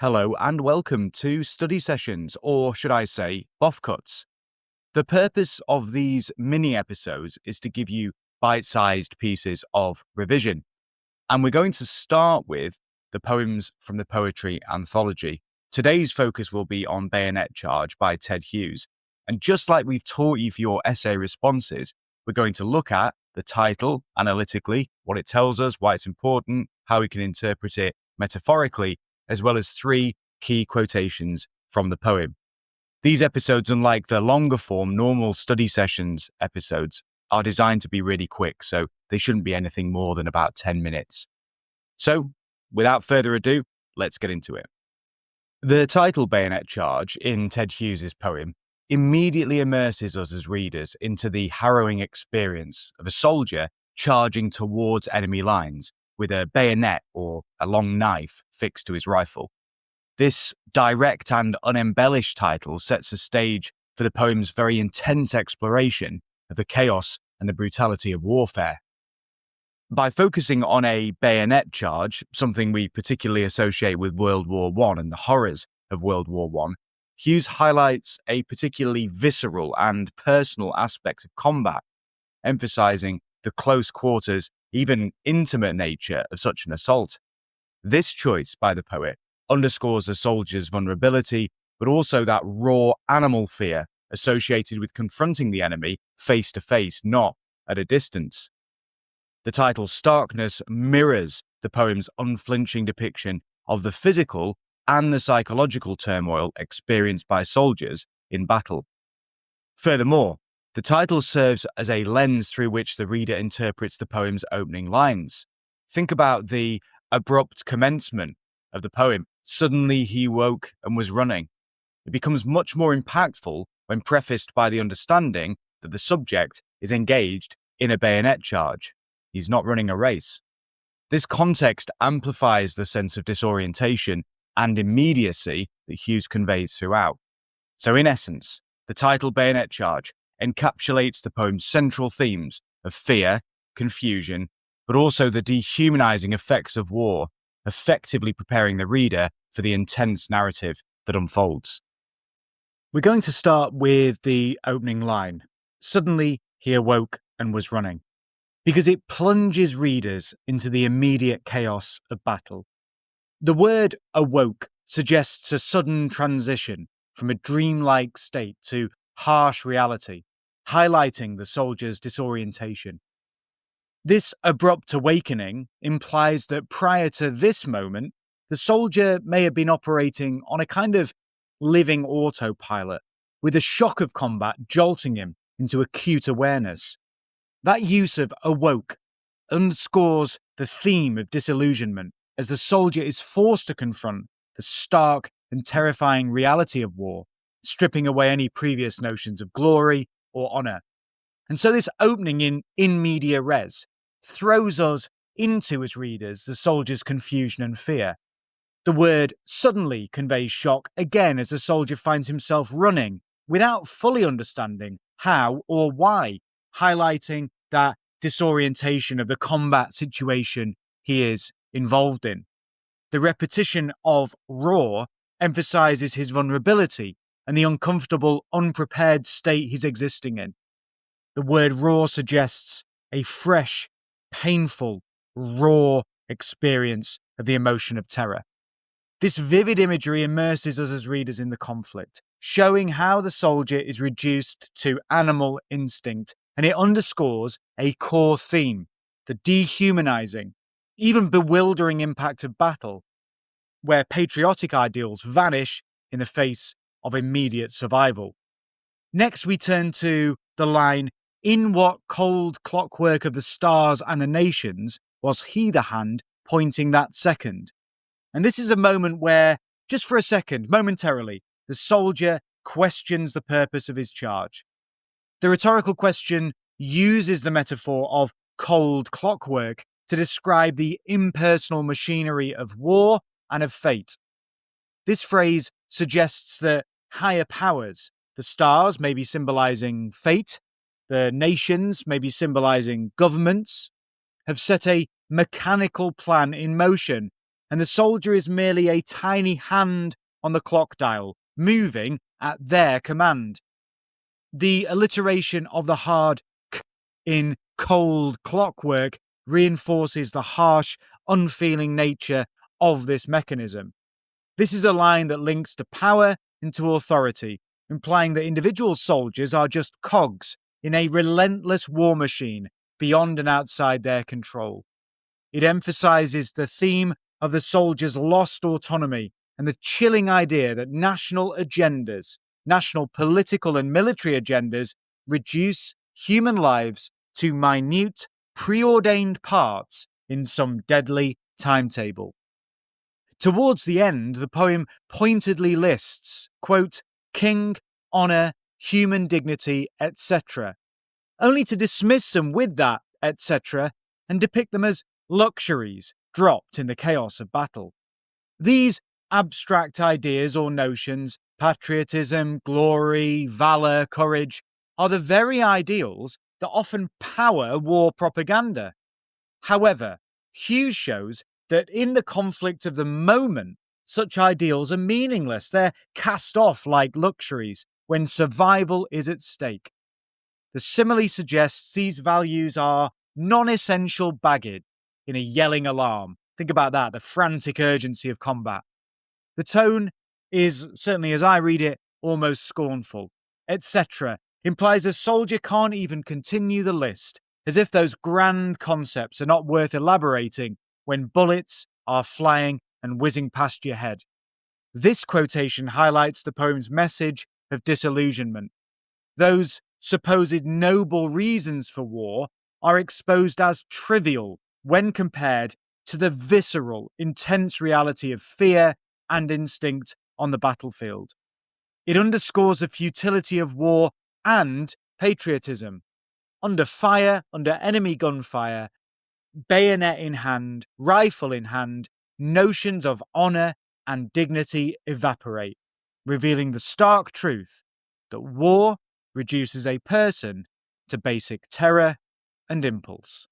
Hello and welcome to study sessions, or should I say, Baughcuts. The purpose of these mini episodes is to give you bite-sized pieces of revision. And we're going to start with the poems from the Poetry anthology. Today's focus will be on Bayonet Charge by Ted Hughes. And just like we've taught you for your essay responses, we're going to look at the title analytically, what it tells us, why it's important, how we can interpret it metaphorically, as well as 3 key quotations from the poem. These episodes, unlike the longer form normal study sessions episodes, are designed to be really quick, so they shouldn't be anything more than about 10 minutes. So, without further ado, let's get into it. The title Bayonet Charge in Ted Hughes' poem immediately immerses us as readers into the harrowing experience of a soldier charging towards enemy lines with a bayonet or a long knife fixed to his rifle. This direct and unembellished title sets the stage for the poem's very intense exploration of the chaos and the brutality of warfare. By focusing on a bayonet charge, something we particularly associate with World War I and the horrors of World War I, Hughes highlights a particularly visceral and personal aspect of combat, emphasizing the close quarters, even intimate nature of such an assault. This choice by the poet underscores the soldier's vulnerability, but also that raw animal fear associated with confronting the enemy face to face, not at a distance. The title's starkness mirrors the poem's unflinching depiction of the physical and the psychological turmoil experienced by soldiers in battle. Furthermore, the title serves as a lens through which the reader interprets the poem's opening lines. Think about the abrupt commencement of the poem. Suddenly he woke and was running. It becomes much more impactful when prefaced by the understanding that the subject is engaged in a bayonet charge. He's not running a race. This context amplifies the sense of disorientation and immediacy that Hughes conveys throughout. So in essence, the title Bayonet Charge encapsulates the poem's central themes of fear, confusion, but also the dehumanizing effects of war, effectively preparing the reader for the intense narrative that unfolds. We're going to start with the opening line. Suddenly, he awoke and was running, because it plunges readers into the immediate chaos of battle. The word awoke suggests a sudden transition from a dreamlike state to harsh reality, highlighting the soldier's disorientation. This abrupt awakening implies that prior to this moment, the soldier may have been operating on a kind of living autopilot, with the shock of combat jolting him into acute awareness. That use of awoke underscores the theme of disillusionment as the soldier is forced to confront the stark and terrifying reality of war, stripping away any previous notions of glory or honor. And so this opening in media res throws us into, as readers, the soldier's confusion and fear. The word suddenly conveys shock again as the soldier finds himself running without fully understanding how or why, highlighting that disorientation of the combat situation he is involved in. The repetition of raw emphasizes his vulnerability and the uncomfortable, unprepared state he's existing in. The word raw suggests a fresh, painful, raw experience of the emotion of terror. This vivid imagery immerses us as readers in the conflict, showing how the soldier is reduced to animal instinct, and it underscores a core theme, the dehumanizing, even bewildering impact of battle, where patriotic ideals vanish in the face of immediate survival. Next, we turn to the line, "In what cold clockwork of the stars and the nations was he the hand pointing that second?" And this is a moment where, just for a second, momentarily, the soldier questions the purpose of his charge. The rhetorical question uses the metaphor of cold clockwork to describe the impersonal machinery of war and of fate. This phrase suggests that higher powers, the stars may be symbolizing fate, the nations may be symbolizing governments, have set a mechanical plan in motion and the soldier is merely a tiny hand on the clock dial, moving at their command. The alliteration of the hard k in cold clockwork reinforces the harsh, unfeeling nature of this mechanism. This is a line that links to power and to authority, implying that individual soldiers are just cogs in a relentless war machine beyond and outside their control. It emphasizes the theme of the soldier's lost autonomy and the chilling idea that national agendas, national political and military agendas, reduce human lives to minute, preordained parts in some deadly timetable. Towards the end, the poem pointedly lists, quote, king, honour, human dignity, etc., only to dismiss them with that, etc., and depict them as luxuries dropped in the chaos of battle. These abstract ideas or notions, patriotism, glory, valour, courage, are the very ideals that often power war propaganda. However, Hughes shows that in the conflict of the moment, such ideals are meaningless. They're cast off like luxuries when survival is at stake. The simile suggests these values are non-essential baggage in a yelling alarm. Think about that, the frantic urgency of combat. The tone is, certainly as I read it, almost scornful, etc. Implies a soldier can't even continue the list, as if those grand concepts are not worth elaborating when bullets are flying and whizzing past your head. This quotation highlights the poem's message of disillusionment. Those supposed noble reasons for war are exposed as trivial when compared to the visceral, intense reality of fear and instinct on the battlefield. It underscores the futility of war and patriotism. Under fire, under enemy gunfire, bayonet in hand, rifle in hand, notions of honour and dignity evaporate, revealing the stark truth that war reduces a person to basic terror and impulse.